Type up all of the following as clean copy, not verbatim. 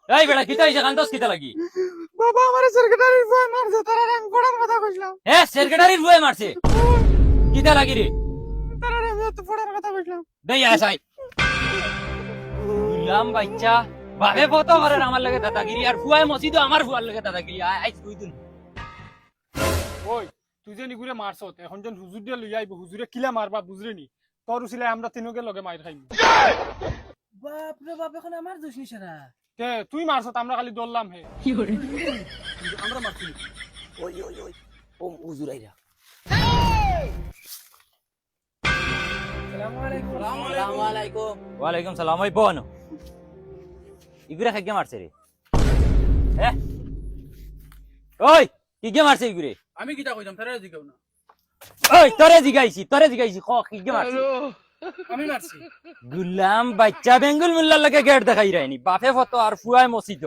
এই বেটা কিতা হইছে কান্দস কিতা লাগি বাবা আমার সেক্রেটারির বয় মারছে তারা আমি পড়ার কথা কইলাম এ সেক্রেটারির বয়ে মারছে কিতা লাগি রে তারা আমি তো পড়ার কথা কইলাম দেই আসাই গুলাম বাচ্চা বাবে ফটো করে আমার লাগে দাদাগিরি আর ফুয়াই মসজিদও আমার ফুয়ার লাগে দাদাগিরি আই কই দিন ওই তুই যে নিগুরে মারছত এখন যেন হুজুর দিয়ে লই আইব হুজুরে কিলা মারবা বুঝরে নি তোর উছিলে আমরা তিনকে লগে মাইর খাইম বাপ রে বাপ এখন আমার দোষ নিশানা কে তুই মারছত আমরা খালি দৌড়লাম হে কি করে আমরা মারছি ওই ওই ওই ও হুজুর আইরা আসসালামু আলাইকুম আসসালামু আলাইকুম ওয়া আলাইকুম সালাম ওই বোন ইগুরা খাইকে মারছে রে এ ওই কি গে মারছে ইগুরে আমি কিটা কইতাম তারা জিগাও না ওই তোরে জিগাইছি ক কি গে মারছে আমি মারছি গুলাম বাচ্চা বেঙ্গল মুল্লার লাগে গেট দেখাই রাইনি বাপে ফটো আর ফুয়াই মসজিদ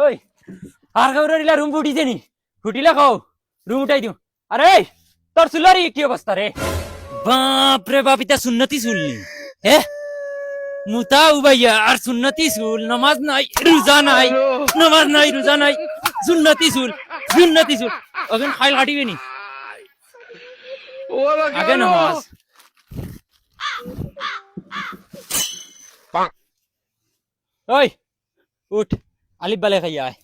ওই আর কাউরে দিলা রুম ফুটিছে নি ফুটিলা খাও রুম উঠাই দিও আরে তোর চুলারি কি অবস্থা রে বাপ রে বাপ ইতা সুন্নতি চুলনি হে মুতা উবাইয়া আর সুন্নতি চুল নমাজ নাই রোজা নাই নমাজ নাই রোজা নাই সুন্নতি চুল এখন খাইল কাটিবে নি আগে নমাজ ওই উঠ আলিফ বালে খাইয়া আয়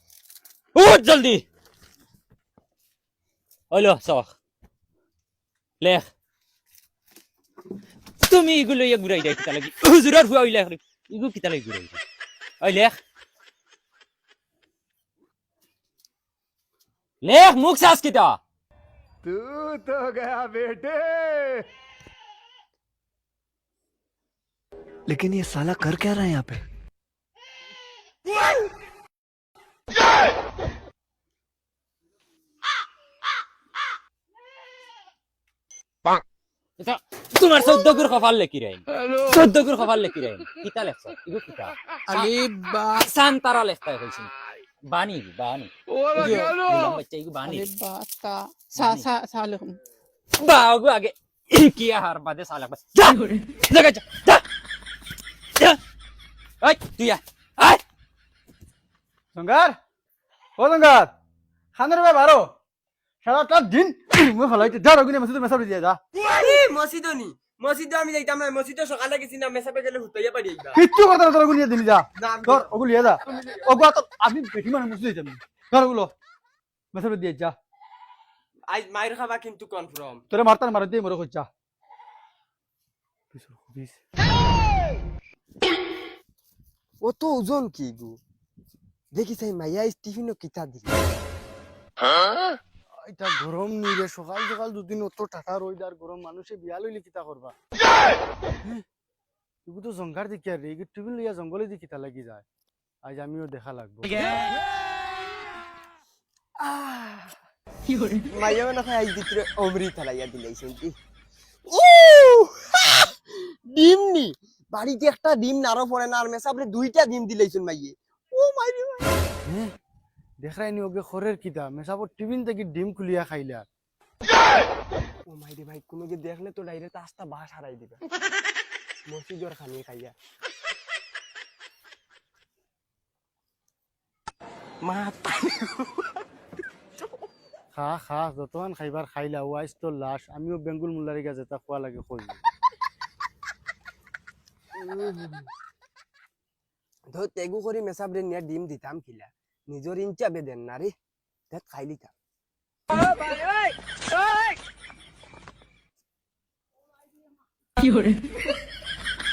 উঠ জলদি ওইলো সখ লেখ তুমি এগুলো ইয়ে ঘুরাই দেয় কিতা লাগি হুজুরার ভুয়া ওই লেখ ইগু কিতা লাগি ঘুরাই ওই লেখ লেখ মুখ সাস কিতা तू तो गया बेटे लेकिन ये साला कर क्या रहा है यहाँ पे তোমার 14 গুর কপাল লেখি রাই 14 গুর কপাল লেখি রাই কিতা লেখছ ইগু কিতা আরে বা সান্তারা লেখতা কইছিন বানি বাচ্চা ইগু বানি বা সা সা সালাম বাগু আগে কি হার বাদে সালা বাস যা লাগা যা আই তুই আয় সঙ্গার ও সঙ্গার খানের ভাই বারো সারাটা দিন মই ফলাইতে যা রগুনে মসজিদ মেসাব দিয়ে যা মসজিদনি মসজিদে আমি যাইতাম না মসজিদে সকালে গেছি না মেসাবে গেলে হুতাইয়া পারি আইবা কিচ্ছু কথা না তোর গুনিয়ে দিলি যা না তোর ওগুলো লিয়ে যা ওগু তো আমি বেশি মানে মসজিদ যাবি তোর ওগুলো মেসাব দিয়ে যা আজ মাইর খাবা কিন্তু কনফার্ম তোরে মারতার মার দিয়ে মরে কইছা অত ওজন কি গো দেখি চাই মাইয়া স্টিফিনও কিতা দিল এটা গরম নি রে সকাল সকাল দুদিন অত টাটা রইদার গরম মানুষে বিয়া লইলে কিতা করবা তুই তো জঙ্গার দেখি আর রে টিভি লইয়া জঙ্গলে দি কিতা লাগি যায় আজ আমিও দেখা লাগবো মাইয়া না খাই আজ দিতরে অমৃত লাইয়া দিলাইছেন কি ডিম নি বাড়িতে একটা ডিম নারো পড়ে না আর মেসাবরে দুইটা ডিম দিলাইছেন মাইয়ে ও মাইরে দেখাই নি ওকে খরের কিতা মেসাবো টিফিন থেকে ডিম খুলিয়া খাইলা ও মাইরে ভাই কোনো যে দেখলে তো ডাইরেক্ট আস্তা বাস হারাই দিবে মসজিদর খানি খাইয়া মা খা খা যতক্ষণ খাইবার খাইলা ওয়াইস তো লাশ আমিও বেঙ্গুল মুল্লারি গা যেটা খোয়া লাগে কই ধর তেগু করে মেসাবরে নিয়ে ডিম দিতাম খিলা নিজর ইঞ্চা বেদেন না রে দেখ খাইলি তা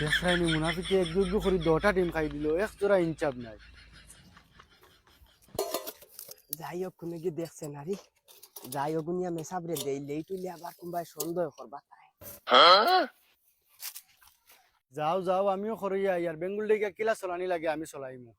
দেখাই নি মুনাফিকে এক দুই করে 10টা ডিম খাই দিল এক জোড়া ইনচাপ নাই যাই হোক কোনো গিয়ে দেখছে না রে যাই হোক নিয়ে মেসাবরে দেই লেই তুইলে আবার কোনবাই সন্দেহ করবা তাই যাও যাও আমিও খরইয়া আর বেঙ্গুল ডেকে কিলা চলানি লাগে আমি চলাইমু